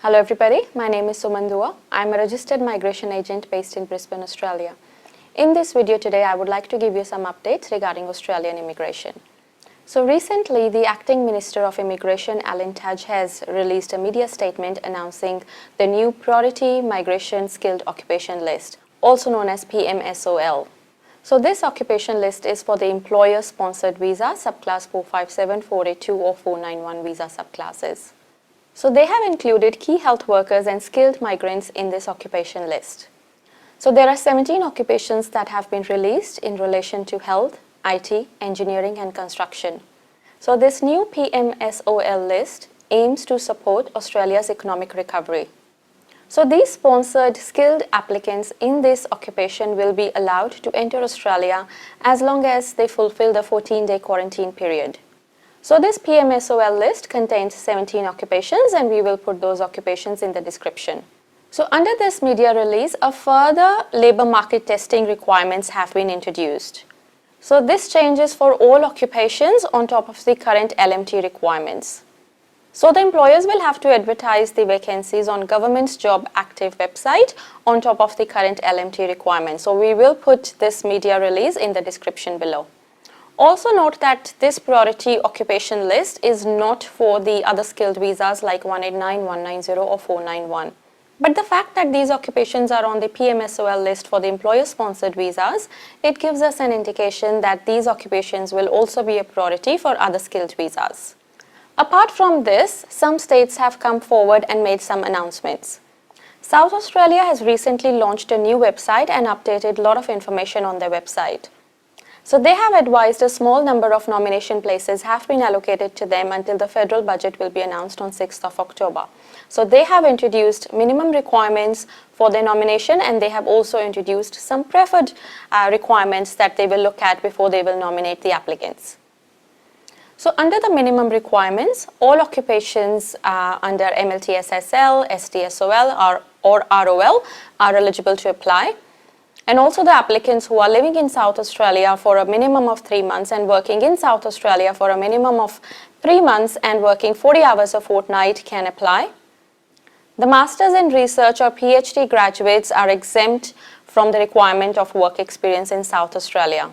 Hello everybody, my name is Suman Dua. I am a registered migration agent based in Brisbane, Australia. In this video today, I would like to give you some updates regarding Australian immigration. So recently, the Acting Minister of Immigration, Alan Tudge, has released a media statement announcing the new Priority Migration Skilled Occupation List, also known as PMSOL. So this occupation list is for the employer-sponsored visa, subclass 457, 482 or 491 visa subclasses. So they have included key health workers and skilled migrants in this occupation list. So there are 17 occupations that have been released in relation to health, IT, engineering and construction. So this new PMSOL list aims to support Australia's economic recovery. So these sponsored skilled applicants in this occupation will be allowed to enter Australia as long as they fulfill the 14-day quarantine period. So this PMSOL list contains 17 occupations and we will put those occupations in the description. So under this media release, a further labour market testing requirements have been introduced. So this changes for all occupations on top of the current LMT requirements. So the employers will have to advertise the vacancies on Government's Job Active website on top of the current LMT requirements. So we will put this media release in the description below. Also note that this priority occupation list is not for the other skilled visas like 189, 190 or 491. But the fact that these occupations are on the PMSOL list for the employer-sponsored visas, it gives us an indication that these occupations will also be a priority for other skilled visas. Apart from this, some states have come forward and made some announcements. South Australia has recently launched a new website and updated a lot of information on their website. So they have advised a small number of nomination places have been allocated to them until the federal budget will be announced on 6th of October. So they have introduced minimum requirements for their nomination and they have also introduced some preferred requirements that they will look at before they will nominate the applicants. So under the minimum requirements, all occupations under MLTSSL, STSOL or ROL are eligible to apply. And also the applicants who are living in South Australia for a minimum of 3 months and working in South Australia for a minimum of 3 months and working 40 hours a fortnight can apply. The Masters in Research or PhD graduates are exempt from the requirement of work experience in South Australia.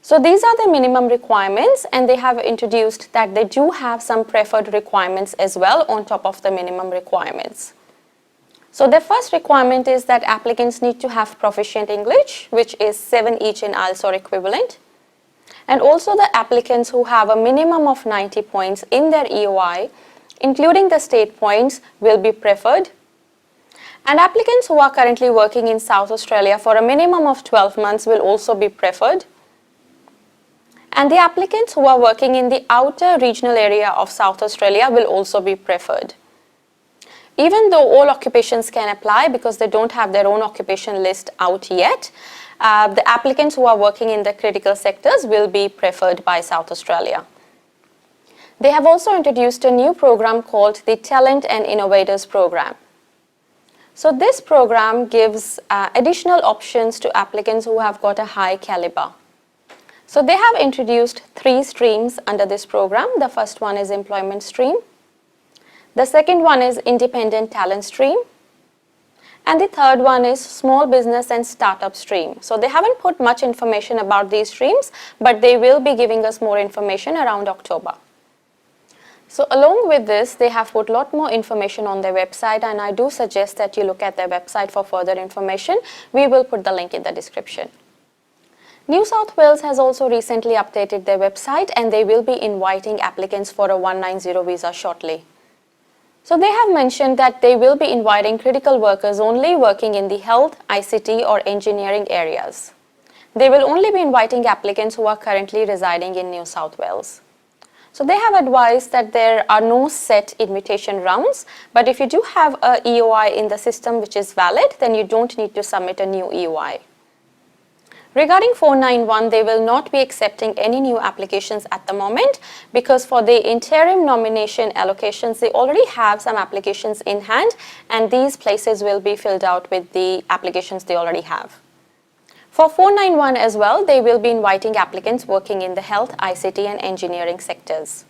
So these are the minimum requirements and they have introduced that they do have some preferred requirements as well on top of the minimum requirements. So the first requirement is that applicants need to have proficient English, which is 7 each in IELTS or equivalent. And also the applicants who have a minimum of 90 points in their EOI, including the state points, will be preferred. And applicants who are currently working in South Australia for a minimum of 12 months will also be preferred. And the applicants who are working in the outer regional area of South Australia will also be preferred. Even though all occupations can apply because they don't have their own occupation list out yet, the applicants who are working in the critical sectors will be preferred by South Australia. They have also introduced a new program called the Talent and Innovators Program. So this program gives additional options to applicants who have got a high caliber. So they have introduced 3 streams under this program. The first one is employment stream. The second one is independent talent stream. And the third one is small business and startup stream. So they haven't put much information about these streams, but they will be giving us more information around October. So along with this, they have put a lot more information on their website and I do suggest that you look at their website for further information. We will put the link in the description. New South Wales has also recently updated their website and they will be inviting applicants for a 190 visa shortly. So they have mentioned that they will be inviting critical workers only working in the health, ICT or engineering areas. They will only be inviting applicants who are currently residing in New South Wales. So they have advised that there are no set invitation rounds, but if you do have a EOI in the system which is valid, then you don't need to submit a new EOI. Regarding 491, they will not be accepting any new applications at the moment because for the interim nomination allocations, they already have some applications in hand and these places will be filled out with the applications they already have. For 491 as well, they will be inviting applicants working in the health, ICT and engineering sectors.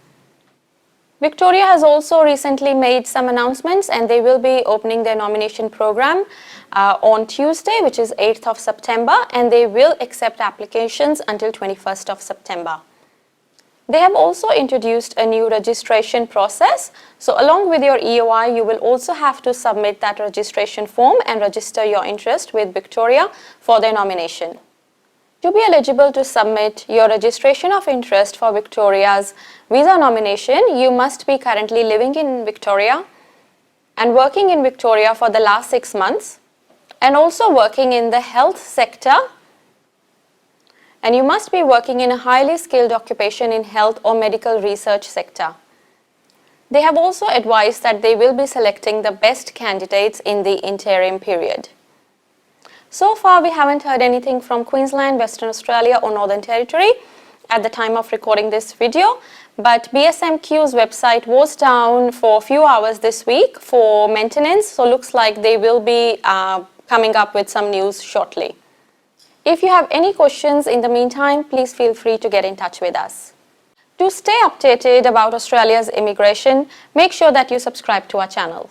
Victoria has also recently made some announcements, and they will be opening their nomination program on Tuesday, which is 8th of September, and they will accept applications until 21st of September. They have also introduced a new registration process. So along with your EOI, you will also have to submit that registration form and register your interest with Victoria for their nomination. To be eligible to submit your registration of interest for Victoria's visa nomination, you must be currently living in Victoria and working in Victoria for the last 6 months, and also working in the health sector, and you must be working in a highly skilled occupation in health or medical research sector. They have also advised that they will be selecting the best candidates in the interim period. So far, we haven't heard anything from Queensland, Western Australia or Northern Territory at the time of recording this video, but BSMQ's website was down for a few hours this week for maintenance, so looks like they will be coming up with some news shortly. If you have any questions in the meantime, please feel free to get in touch with us. To stay updated about Australia's immigration, make sure that you subscribe to our channel.